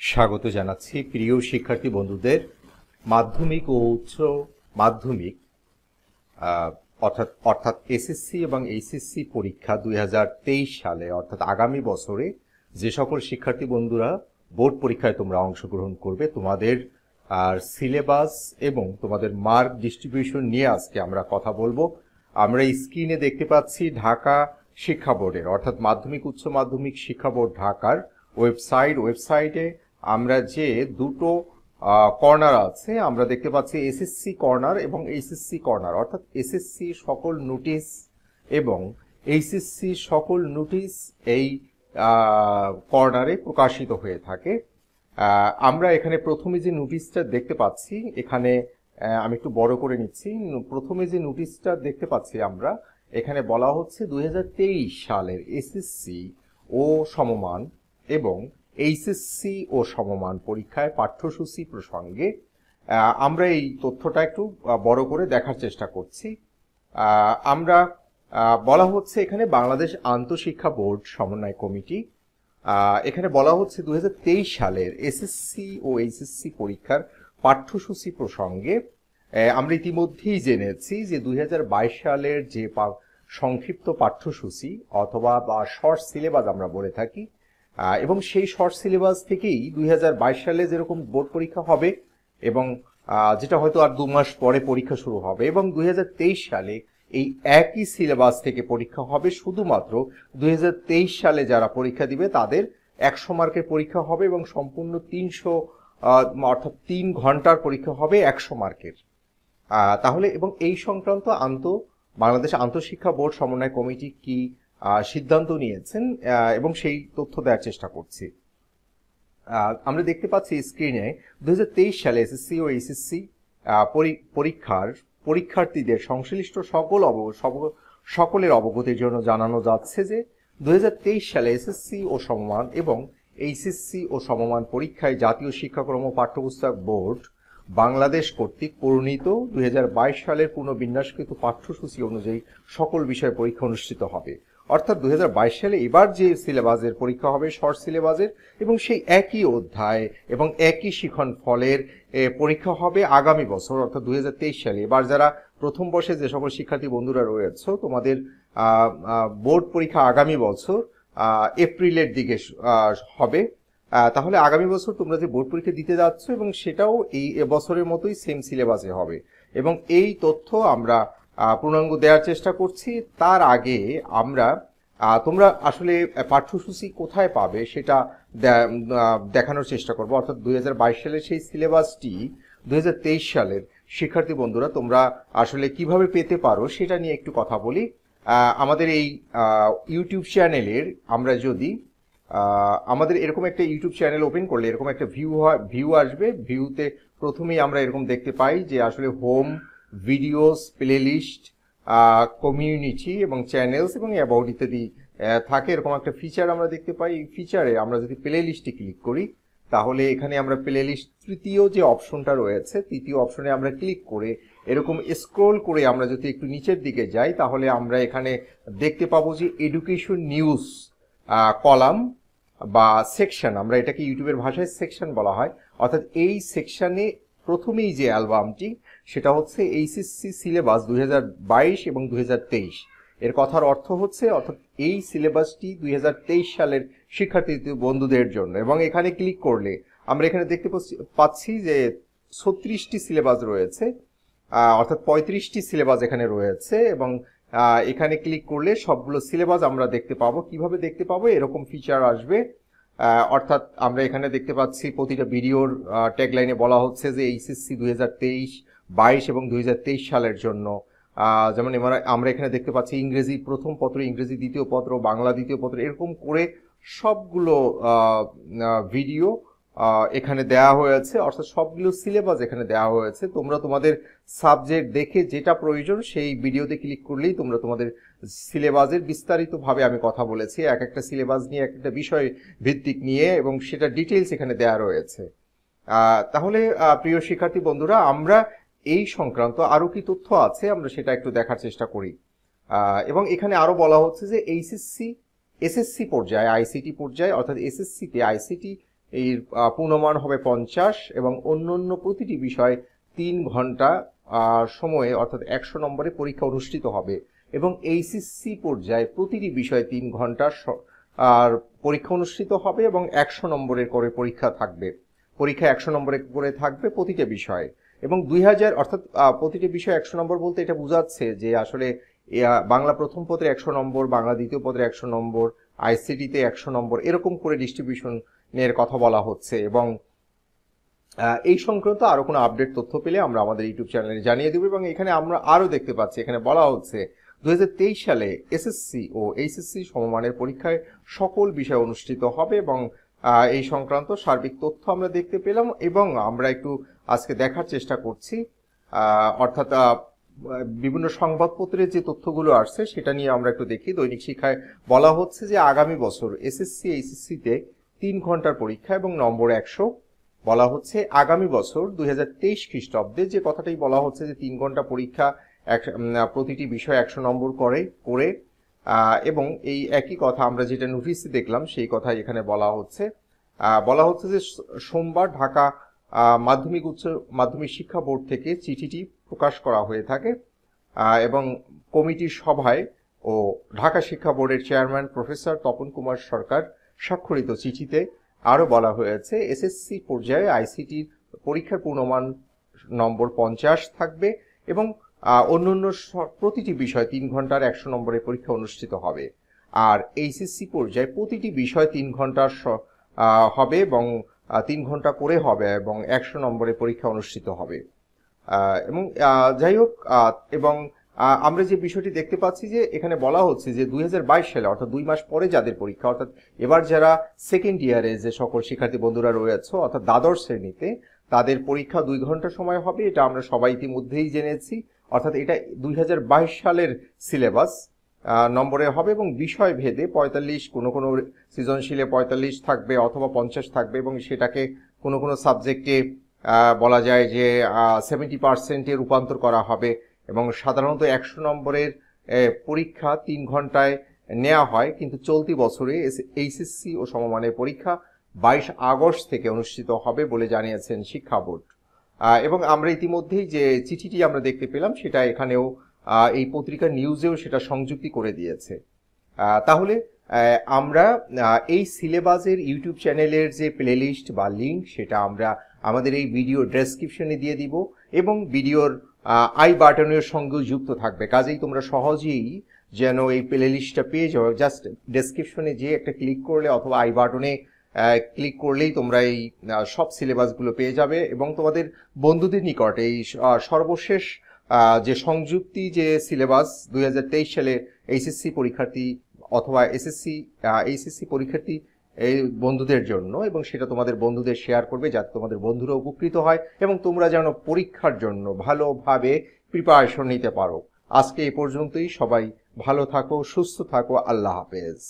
স্বাগত জানাচ্ছি প্রিয় শিক্ষার্থী বন্ধুদের মাধ্যমিক ও উচ্চ মাধ্যমিক অর্থাৎ এসএসসি এবং এইচএসসি পরীক্ষা 2023 সালে অর্থাৎ আগামী বছরে যে সকল শিক্ষার্থী বন্ধুরা বোর্ড পরীক্ষায় তোমরা অংশগ্রহণ করবে তোমাদের সিলেবাস এবং তোমাদের মার্ক ডিস্ট্রিবিউশন নিয়ে আজকে আমরা কথা বলবো। আমরা স্ক্রিনে দেখতে পাচ্ছি ঢাকা শিক্ষা বোর্ডের অর্থাৎ মাধ্যমিক উচ্চ মাধ্যমিক শিক্ষা বোর্ড ঢাকার ওয়েবসাইটে আমরা যে দুটো কর্নার আছে আমরা দেখতে পাচ্ছি এসএসসি কর্নার এবং এইচএসসি কর্নার, অর্থাৎ এসএসসি সকল নোটিশ এবং এইচএসসি সকল নোটিশ এই কর্নারে প্রকাশিত হয়ে থাকে। আমরা এখানে প্রথমে যে নোটিশটা দেখতে পাচ্ছি, এখানে আমি একটু বড় করে নিচ্ছি, প্রথমে যে নোটিশটা দেখতে পাচ্ছি আমরা এখানে বলা হচ্ছে 2023 সালের এসএসসি ও সমমান এবং এইচএসসি ও সমমান পরীক্ষায় পাঠ্যসূচি প্রসঙ্গে আমরা এই তথ্যটা একটু বড় করে দেখার চেষ্টা করছি। আমরা বলা হচ্ছে এখানে বাংলাদেশ আন্তঃশিক্ষা বোর্ড সমন্বয় কমিটি, এখানে বলা হচ্ছে 2023 সালের এসএসসি ও এইচএসসি পরীক্ষার পাঠ্যসূচি প্রসঙ্গে আমরা ইতিমধ্যেই জেনেছি যে 2022 সালের যে সংক্ষিপ্ত পাঠ্যসূচি অথবা বা শর্ট সিলেবাস আমরা বলে থাকি, এবং সেই শর্ট সিলেবাস থেকেই 2022 সালে যেরকম বোর্ড পরীক্ষা হবে এবং যেটা হয়তো আর 2 মাস পরে পরীক্ষা শুরু হবে, এবং 2023 সালে এই একই সিলেবাস থেকে পরীক্ষা হবে। শুধুমাত্র 2023 সালে যারা পরীক্ষা দিবে তাদের 100 মার্কের পরীক্ষা হবে এবং সম্পূর্ণ 300 অর্থাৎ 3 ঘন্টার পরীক্ষা হবে 100 মার্কের। তাহলে এবং এই সংক্রান্ত বাংলাদেশ আন্তঃশিক্ষা বোর্ড সমন্বয় কমিটি কি সিদ্ধান্ত নিয়েছেন এবং সেই তথ্য দেওয়ার চেষ্টা করছি। আমরা দেখতে পাচ্ছি স্ক্রিনে 2023 সালে এসএসসি ও এইচএসসি পরীক্ষার্থীদের সংশ্লিষ্ট সকলের অবগতির জন্য জানানো যাচ্ছে যে 2023 সালে এসএসসি ও সমমান এবং এইচএসসি ও সমমান পরীক্ষায় জাতীয় শিক্ষাক্রম ও পাঠ্যপুস্তক বোর্ড বাংলাদেশ কর্তৃক প্রণীত 2022 সালের পুনর্বিন্যাসকৃত পাঠ্যসূচি অনুযায়ী সকল বিষয়ে পরীক্ষা অনুষ্ঠিত হবে। অর্থাৎ 2022 সালে এবার যে সিলেবাসের পরীক্ষা হবে শর্ট সিলেবাসের, এবং সেই একই অধ্যায় এবং একই শিখন ফলের পরীক্ষা হবে আগামী বছর অর্থাৎ 2023 সালে। এবার যারা প্রথম বর্ষে যে সকল শিক্ষার্থী বন্ধুরা রয়েছে তোমাদের বোর্ড পরীক্ষা আগামী বছর এপ্রিলের দিকে হবে। তাহলে আগামী বছর তোমরা যে বোর্ড পরীক্ষা দিতে যাচ্ছ এবং সেটাও এই বছরের মতোই সেম সিলেবাসে হবে, এবং এই তথ্য আমরা পূর্ণাঙ্গ দেওয়ার চেষ্টা করছি। তার আগে আমরা তোমরা আসলে পাঠ্যসূচি কোথায় পাবে সেটা দেখানোর চেষ্টা করব। অর্থাৎ 2022 সালের সেই সিলেবাসটি 2023 সালের শিক্ষার্থী বন্ধুরা তোমরা আসলে কিভাবে পেতে পারো সেটা নিয়ে একটু কথা বলি। আমাদের এই ইউটিউব চ্যানেলের আমরা যদি আমাদের এরকম একটা ইউটিউব চ্যানেল ওপেন করলে এরকম একটা ভিউ আসবে। ভিউতে প্রথমেই আমরা এরকম দেখতে পাই যে আসলে হোম, ভিডিওস, প্লেলিস্ট, কমিউনিটি এবং চ্যানেলস এবং অ্যাবাউট ইত্যাদি থাকে। এরকম একটা ফিচার আমরা দেখতে পাই। এই ফিচারে আমরা যদি প্লেলিস্টে ক্লিক করি তাহলে এখানে আমরা প্লেলিস্ট তৃতীয় যে অপশনটা রয়েছে, তৃতীয় অপশনে আমরা ক্লিক করে এরকম স্ক্রল করে আমরা যদি একটু নিচের দিকে যাই তাহলে আমরা এখানে দেখতে পাবো যে এডুকেশন নিউজ কলাম বা সেকশন, আমরা এটাকে ইউটিউবের ভাষায় সেকশন বলা হয়। অর্থাৎ এই সেকশনে প্রথমেই যে অ্যালবামটি সেটা হচ্ছে এইচএসসি সিলেবাস 2022 এবং 2023। এর কথার অর্থ হচ্ছে অর্থাৎ এই সিলেবাসটি 2023 সালের শিক্ষার্থী বন্ধুদের জন্য, এবং এখানে ক্লিক করলে আমরা এখানে দেখতে পাচ্ছি যে 36টি সিলেবাস রয়েছে, অর্থাৎ 35টি সিলেবাস এখানে রয়েছে, এবং এখানে ক্লিক করলে সবগুলো সিলেবাস আমরা দেখতে পাবো। কিভাবে দেখতে পাবো? এরকম ফিচার আসবে। অর্থাৎ আমরা এখানে দেখতে পাচ্ছি প্রতিটা ভিডিওর ট্যাগলাইনে বলা হচ্ছে যে এইচএসসি 2023, 22 এবং 2023 সালের জন্য। যেমন আমরা এখানে দেখতে পাচ্ছি ইংরেজি প্রথম পত্র, ইংরেজি দ্বিতীয় পত্র, বাংলা দ্বিতীয় পত্র, এরকম করে সবগুলো ভিডিও এখানে দেওয়া হয়েছে, অর্থাৎ সবগুলো সিলেবাস এখানে দেওয়া হয়েছে। তোমরা তোমাদের সাবজেক্ট দেখে যেটা প্রয়োজন সেই ভিডিওতে ক্লিক করলেই তোমরা তোমাদের সিলেবাসের বিস্তারিতভাবে আমি কথা বলেছি, এক একটা সিলেবাস নিয়ে এক একটা বিষয় ভিত্তিক নিয়ে, এবং সেটা ডিটেইলস এখানে দেওয়া রয়েছে। তাহলে প্রিয় শিক্ষার্থী বন্ধুরা, আমরা এই সংক্রান্ত আরো কি তথ্য আছে আমরা সেটা একটু দেখার চেষ্টা করি। এবং এখানে আরো বলা হচ্ছে যে এসএসসি পর্যায়ে, আইসিটি পর্যায়ে, অর্থাৎ এসএসসিতে আইসিটি এর পূর্ণমান হবে 50 এবং অন্য প্রতিটি বিষয় 3 ঘন্টা সময়ে অর্থাৎ 100 নম্বরে পরীক্ষা অনুষ্ঠিত হবে এবং এইচএসসি পর্যায়ে প্রতিটি বিষয়ে 3 ঘন্টা আর পরীক্ষা অনুষ্ঠিত হবে এবং 100 নম্বরের করে পরীক্ষা থাকবে। পরীক্ষা 100 নম্বরের করে থাকবে প্রতিটা বিষয়ে এবং 2000 অর্থাৎ প্রতিটি বিষয় 100 নম্বর বলতে এটা বোঝাচ্ছে যে আসলে বাংলা প্রথম পত্রে 100 নম্বর, বাংলা দ্বিতীয় পত্রে 100 নম্বর, আইসিটিতে 100 নম্বর, এরকম করে ডিস্ট্রিবিউশনের কথা বলা হচ্ছে। এবং এই সংক্রান্ত আরো কোনো আপডেট তথ্য পেলে আমরা আমাদের ইউটিউব চ্যানেলে জানিয়ে দেব। এবং এখানে আমরা আরো দেখতে পাচ্ছি, এখানে বলা হচ্ছে 2023 সালে এসএসসি ও এইচএসসি সমমানের পরীক্ষায় সকল বিষয় অনুষ্ঠিত হবে এবং এই সংক্রান্ত সার্বিক তথ্য আমরা দেখতে পেলাম এবং আমরা একটু আজকে দেখার চেষ্টা করছি, অর্থাৎ বিভিন্ন সংবাদপত্রের যে তথ্যগুলো আসছে সেটা নিয়ে আমরা একটু দেখি। দৈনিক শিক্ষায় বলা হচ্ছে যে আগামী বছর এসএসসি এইচএসসিতে 3 ঘন্টার পরীক্ষা এবং নম্বর 100 বলা হচ্ছে। আগামী বছর 2023 খ্রিস্টাব্দে যে কথাটাই বলা হচ্ছে যে 3 ঘন্টা পরীক্ষা, প্রতিটি বিষয় 100 নম্বর করে এবং এই একই কথা আমরা যেটা নোটিশে দেখলাম সেই কথা এখানে বলা হচ্ছে যে সোমবার ঢাকা উচ্চ মাধ্যমিক শিক্ষা বোর্ড থেকে চিঠিটি প্রকাশ করা হয়ে থাকে এবং কমিটির সভায় ও ঢাকা শিক্ষা বোর্ডের চেয়ারম্যান প্রফেসর তপন কুমার সরকার স্বাক্ষরিত চিঠিতে আরো বলা হয়েছে এসএসসি পর্যায়ে আইসিটির পরীক্ষার পূর্ণমান নম্বর 50 থাকবে এবং অন্যান্য প্রতিটি বিষয় 3 ঘন্টার 100 নম্বরের পরীক্ষা অনুষ্ঠিত হবে। আর এইচএসসি পর্যায়ে প্রতিটি বিষয় 3 ঘন্টার হবে এবং 3 ঘন্টা করে হবে এবং 100 নম্বরের পরীক্ষা অনুষ্ঠিত হবে। এবং যাই হোক, এবং আমরা যে বিষয়টি দেখতে পাচ্ছি যে এখানে বলা হচ্ছে যে 2022 সালে অর্থাৎ 2 মাস পরে যাদের পরীক্ষা, অর্থাৎ এবার যারা সেকেন্ড ইয়ারে যে সকল শিক্ষার্থী বন্ধুরা রয়েছে অর্থাৎ দ্বাদশ শ্রেণীতে, তাদের পরীক্ষা 2 ঘন্টা সময় হবে। এটা আমরা সবাই ইতিমধ্যেই জেনেছি। অর্থাৎ এটা 2022 সালের সিলেবাস নম্বরে হবে এবং বিষয় ভেদে 45, কোনো সৃজনশীলে 45 থাকবে অথবা 50 থাকবে এবং সেটাকে কোনো সাবজেক্টে বলা যায় যে 70%-এ রূপান্তর করা হবে এবং সাধারণত 100 নম্বরের পরীক্ষা 3 ঘন্টায় নেওয়া হয়। কিন্তু চলতি বছরে এইচএসসি ও সমমানের পরীক্ষা 22 আগস্ট থেকে অনুষ্ঠিত হবে বলে জানিয়েছেন শিক্ষা বোর্ড। এবং আমরা ইতিমধ্যেই যে চিঠিটি আমরা দেখতে পেলাম সেটা এখানেও এই পত্রিকার নিউজেও সেটা সংযুক্তি করে দিয়েছে। তাহলে আমরা এই সিলেবাসের ইউটিউব চ্যানেলের যে প্লেলিস্ট বা লিঙ্ক সেটা আমরা আমাদের এই ভিডিও ডেসক্রিপশনে দিয়ে দিব এবং ভিডিওর আই বাটনের সঙ্গেও যুক্ত থাকবে। কাজেই তোমরা সহজেই যেন এই প্লেলিস্টটা পেয়ে যাও, জাস্ট ডেসক্রিপশনে যে একটা ক্লিক করলে অথবা আই বাটনে ক্লিক করলেই তোমরা এই সব সিলেবাসগুলো পেয়ে যাবে এবং তোমাদের বন্ধুদের নিকট এই সর্বশেষ যে সংযুক্তি যে সিলেবাস 2023 সালে এইচএসসি পরীক্ষার্থী অথবা এইচএসসি পরীক্ষার্থী এই বন্ধুদের জন্য, এবং সেটা তোমাদের বন্ধুদের শেয়ার করবে যাতে তোমাদের বন্ধুরা উপকৃত হয় এবং তোমরা যেন পরীক্ষার জন্য ভালোভাবে প্রিপারেশন নিতে পারো। আজকে এই পর্যন্তই। সবাই ভালো থাকো, সুস্থ থাকো। আল্লাহ হাফেজ।